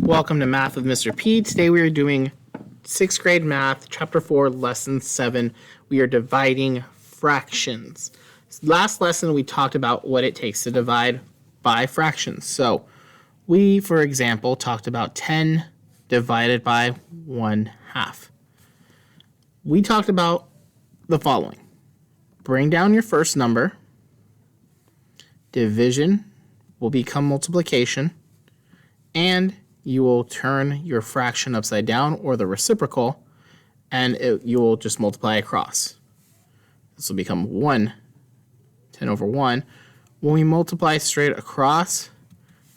Welcome to Math with Mr. P. Today we are doing 6th grade math, chapter 4, lesson 7. We are dividing fractions. Last lesson we talked about what it takes to divide by fractions. So we, for example, talked about 10 divided by 1/2. We talked about the following. Bring down your first number. Division will become multiplication. And you will turn your fraction upside down, or the reciprocal, and you will just multiply across. This will become 1, 10 over 1. When we multiply straight across,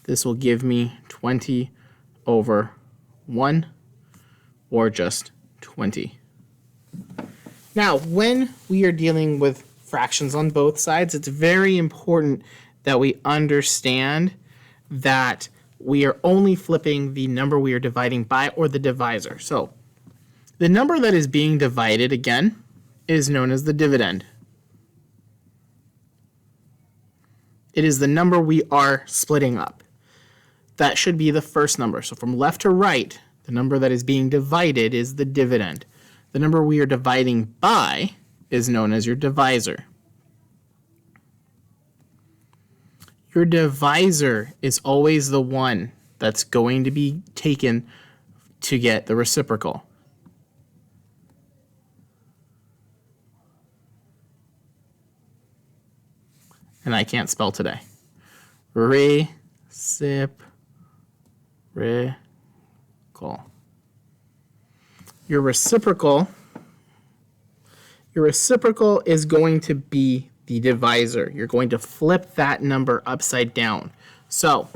this will give me 20 over 1, or just 20. Now, when we are dealing with fractions on both sides, it's very important that we understand that we are only flipping the number we are dividing by, or the divisor. So the number that is being divided, again, is known as the dividend. It is the number we are splitting up. That should be the first number. So from left to right, the number that is being divided is the dividend. The number we are dividing by is known as your divisor. Your divisor is always the one that's going to be taken to get the reciprocal. And I can't spell today. Reciprocal. Your reciprocal is going to be the divisor. You're going to flip that number upside down. So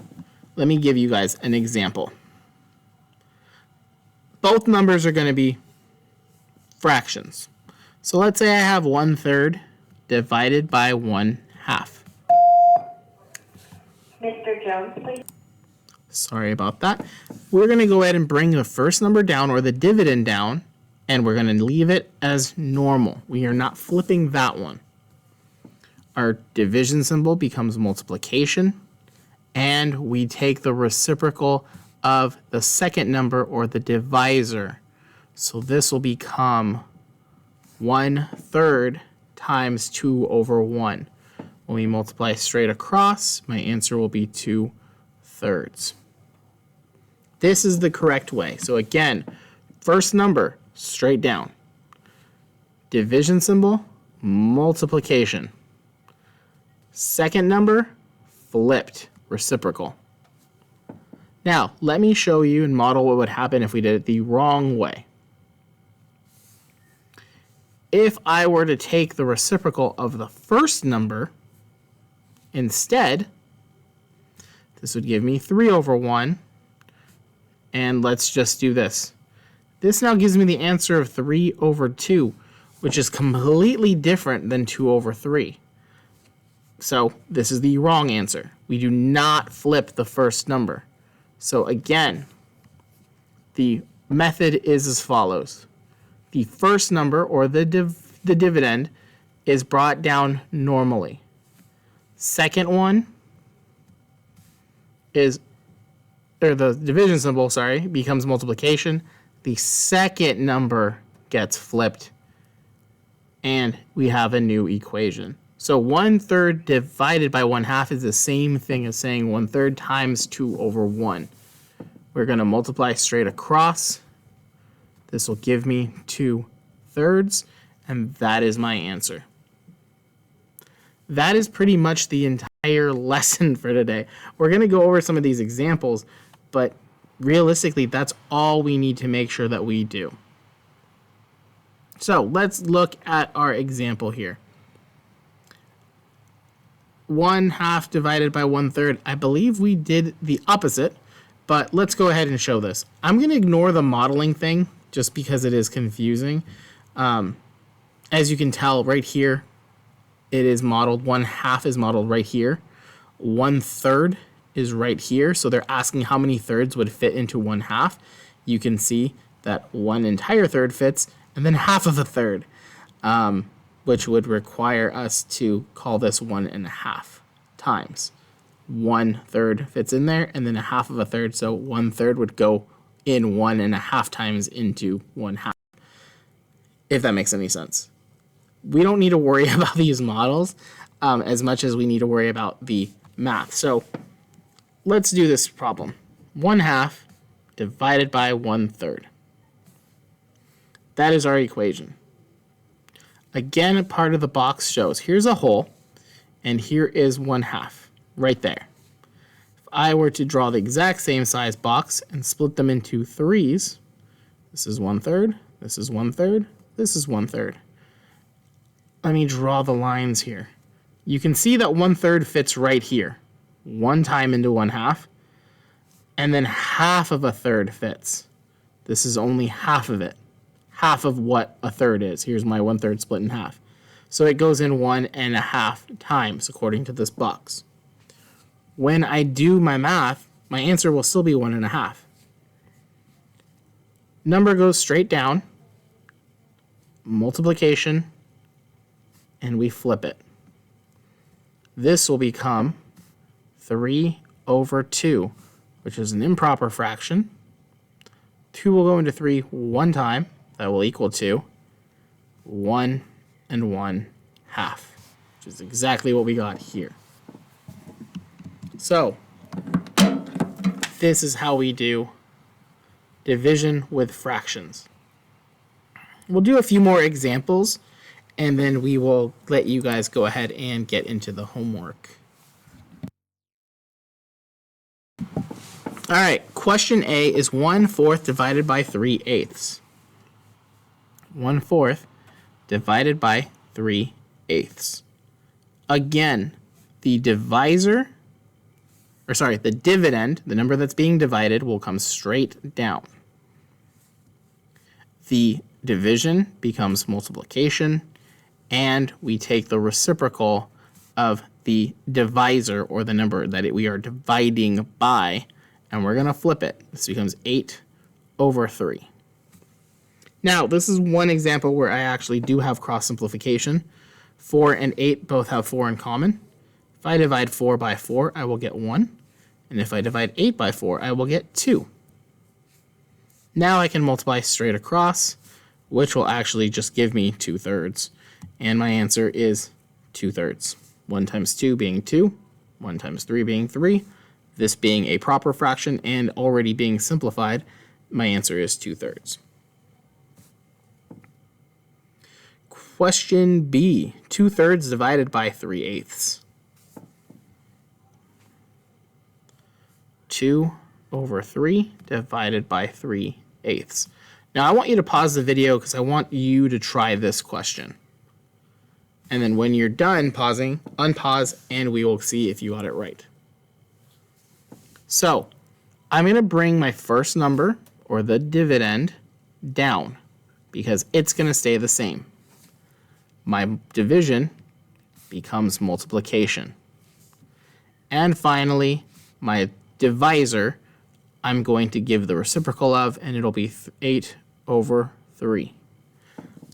let me give you guys an example. Both numbers are going to be fractions. So let's say I have 1/3 divided by 1/2. Mr. Jones, please. Sorry about that. We're going to go ahead and bring the first number down, or the dividend down, and we're going to leave it as normal. We are not flipping that one. Our division symbol becomes multiplication, and we take the reciprocal of the second number, or the divisor. So this will become 1/3 times 2 over 1. When we multiply straight across, my answer will be 2/3. This is the correct way. So again, first number, straight down. Division symbol, multiplication. Second number, flipped, reciprocal. Now, let me show you and model what would happen if we did it the wrong way. If I were to take the reciprocal of the first number instead, this would give me 3 over 1. And let's just do this. This now gives me the answer of 3 over 2, which is completely different than 2 over 3. So this is the wrong answer. We do not flip the first number. So again, the method is as follows. The first number, or the dividend, is brought down normally. Second one is, or the division symbol, becomes multiplication. The second number gets flipped, and we have a new equation. So 1/3 divided by 1/2 is the same thing as saying 1/3 times 2 over 1. We're going to multiply straight across. This will give me 2/3, and that is my answer. That is pretty much the entire lesson for today. We're going to go over some of these examples, but realistically, that's all we need to make sure that we do. So let's look at our example here. 1/2 divided by 1/3. I believe we did the opposite, but let's go ahead and show this. I'm going to ignore the modeling thing just because it is confusing. As you can tell right here, it is modeled. 1/2 is modeled right here. 1/3 is right here. So they're asking how many thirds would fit into 1/2. You can see that 1 entire third fits, and then 1/2 of a third. Which would require us to call this 1.5 times. 1/3 fits in there, and then a half of a third. So 1/3 would go in 1.5 times into 1/2, if that makes any sense. We don't need to worry about these models as much as we need to worry about the math. So let's do this problem. 1/2 divided by 1/3. That is our equation. Again, a part of the box shows here's a hole, and here is 1/2 right there. If I were to draw the exact same size box and split them into threes, this is 1/3, this is 1/3, this is 1/3. Let me draw the lines here. You can see that 1/3 fits right here, one time into 1/2, and then half of a third fits. This is only half of it, half of what a third is. Here's my 1/3 split in half. So it goes in 1.5 times according to this box. When I do my math, my answer will still be 1.5. Number goes straight down, multiplication, and we flip it. This will become 3/2, which is an improper fraction. 2 will go into 3 one time. That will equal to 1 1/2, which is exactly what we got here. So this is how we do division with fractions. We'll do a few more examples, and then we will let you guys go ahead and get into the homework. All right, question A is 1/4 divided by 3/8. 1/4 divided by 3/8. Again, the divisor, the dividend, the number that's being divided, will come straight down. The division becomes multiplication, and we take the reciprocal of the divisor, or the number that we are dividing by, and we're going to flip it. This becomes 8/3. Now, this is one example where I actually do have cross simplification. 4 and 8 both have 4 in common. If I divide 4 by 4, I will get 1. And if I divide 8 by 4, I will get 2. Now I can multiply straight across, which will actually just give me 2/3. And my answer is 2/3. 1 times 2 being 2, 1 times 3 being 3. This being a proper fraction and already being simplified, my answer is 2/3. Question B, 2/3 divided by 3/8. 2/3 divided by 3/8. Now I want you to pause the video because I want you to try this question. And then when you're done pausing, unpause, and we will see if you got it right. So I'm going to bring my first number, or the dividend, down because it's going to stay the same. My division becomes multiplication. And finally, my divisor, I'm going to give the reciprocal of, and it'll be 8/3.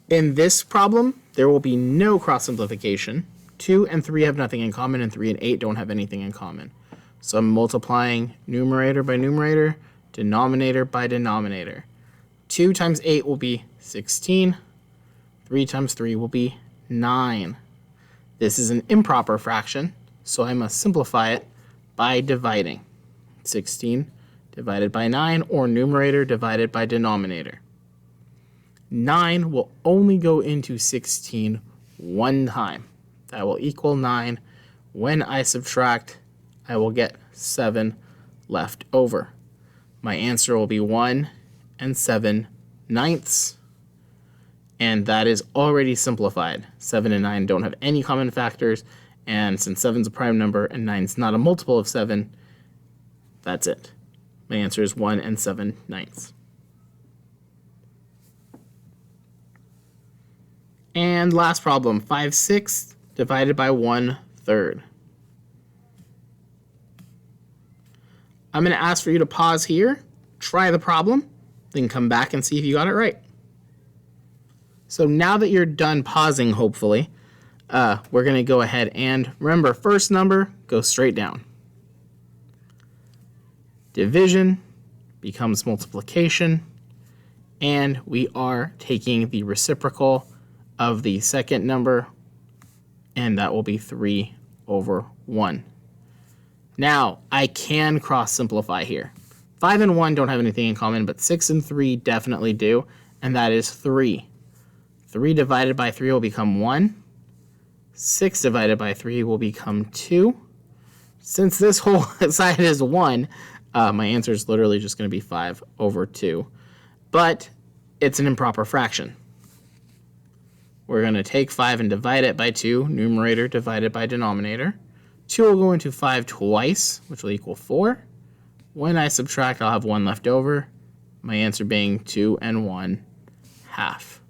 In this problem, there will be no cross simplification. 2 and 3 have nothing in common, and 3 and 8 don't have anything in common. So I'm multiplying numerator by numerator, denominator by denominator. 2 times 8 will be 16. 3 times 3 will be 9. This is an improper fraction, so I must simplify it by dividing. 16 divided by 9, or numerator divided by denominator. 9 will only go into 16 one time. That will equal 9. When I subtract, I will get 7 left over. My answer will be 1 7/9. And that is already simplified. 7 and 9 don't have any common factors, and since 7 is a prime number and 9 is not a multiple of 7, that's it. My answer is 1 7/9. And last problem, 5/6 divided by 1/3. I'm going to ask for you to pause here, try the problem, then come back and see if you got it right. So now that you're done pausing, hopefully, we're going to go ahead and remember, first number goes straight down. Division becomes multiplication, and we are taking the reciprocal of the second number, and that will be 3 over 1. Now, I can cross simplify here. 5 and 1 don't have anything in common, but 6 and 3 definitely do, and that is 3. 3 divided by 3 will become 1. 6 divided by 3 will become 2. Since this whole side is 1, my answer is literally just going to be 5 over 2. But it's an improper fraction. We're going to take 5 and divide it by 2, numerator divided by denominator. 2 will go into 5 twice, which will equal 4. When I subtract, I'll have 1 left over. My answer being 2 and 1 half.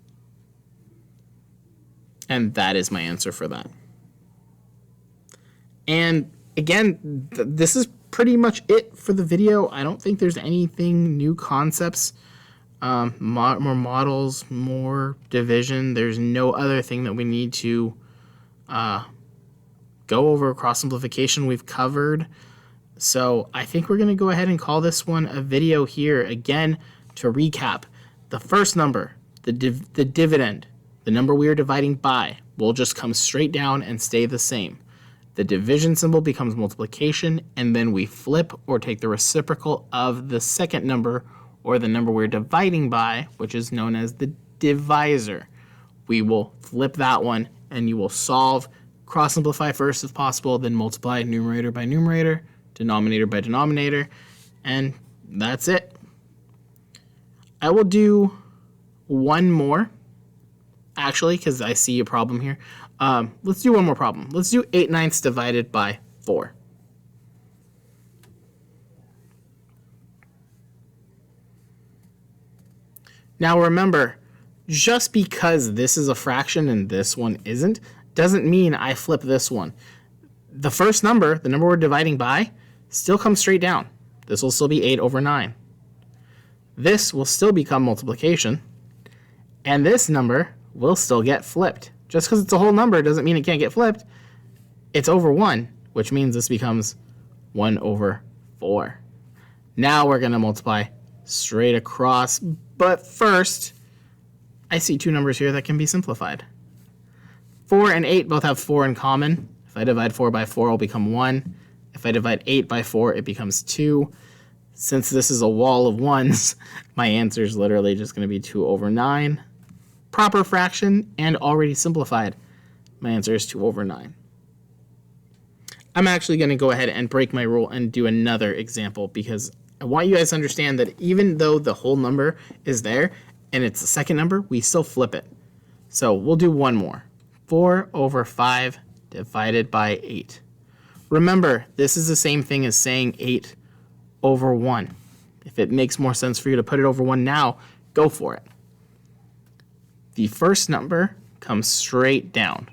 And that is my answer for that. And again, this is pretty much it for the video. I don't think there's anything new concepts, more models, more division. There's no other thing that we need to go over. Cross simplification we've covered. So I think we're going to go ahead and call this one a video here. Again, to recap, the first number, the dividend, the number we are dividing by, will just come straight down and stay the same. The division symbol becomes multiplication, and then we flip or take the reciprocal of the second number, or the number we're dividing by, which is known as the divisor. We will flip that one, and you will solve, cross simplify first if possible, then multiply numerator by numerator, denominator by denominator, and that's it. I will do one more, actually, because I see a problem here. Let's do one more problem. Let's do 8/9 divided by 4. Now remember, just because this is a fraction and this one isn't, doesn't mean I flip this one. The first number, the number we're dividing by, still comes straight down. This will still be 8 over 9. This will still become multiplication, and this number will still get flipped. Just because it's a whole number doesn't mean it can't get flipped. It's over 1, which means this becomes 1 over 4. Now we're going to multiply straight across, but first, I see two numbers here that can be simplified. 4 and 8 both have 4 in common. If I divide 4 by 4, it'll become 1. If I divide 8 by 4, it becomes 2. Since this is a wall of ones, my answer is literally just going to be 2 over 9. Proper fraction and already simplified. My answer is 2 over 9. I'm actually going to go ahead and break my rule and do another example because I want you guys to understand that even though the whole number is there and it's the second number, we still flip it. So we'll do one more. 4 over 5 divided by 8. Remember, this is the same thing as saying 8 over 1. If it makes more sense for you to put it over 1 now, go for it. The first number comes straight down.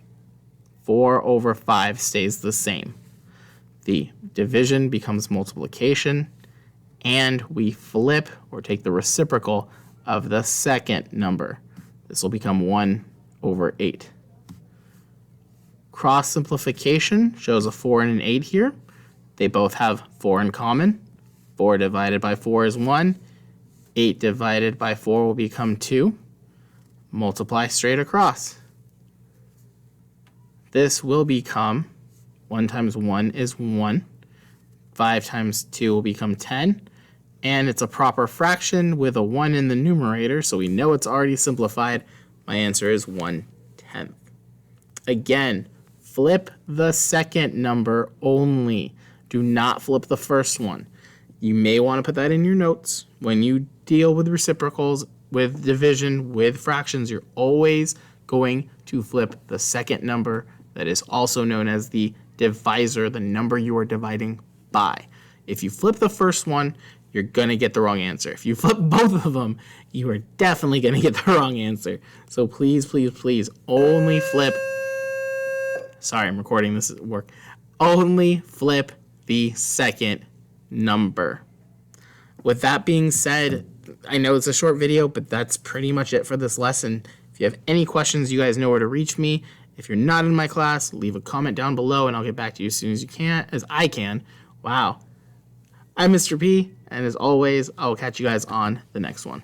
4 over 5 stays the same. The division becomes multiplication, and we flip or take the reciprocal of the second number. This will become 1 over 8. Cross simplification shows a 4 and an 8 here. They both have 4 in common. 4 divided by 4 is 1. 8 divided by 4 will become 2. Multiply straight across. This will become 1 times 1 is 1. 5 times 2 will become 10. And it's a proper fraction with a 1 in the numerator, so we know it's already simplified. My answer is 1/10. Again, flip the second number only. Do not flip the first one. You may want to put that in your notes. When you deal with reciprocals, with division, with fractions, you're always going to flip the second number that is also known as the divisor, the number you are dividing by. If you flip the first one, you're going to get the wrong answer. If you flip both of them, you are definitely going to get the wrong answer. So please, please, please only flip. Sorry, I'm recording this at work. Only flip the second number. With that being said, I know it's a short video, but that's pretty much it for this lesson. If you have any questions, you guys know where to reach me. If you're not in my class, leave a comment down below and I'll get back to you as soon as I can. Wow. I'm Mr. P, and as always, I will catch you guys on the next one.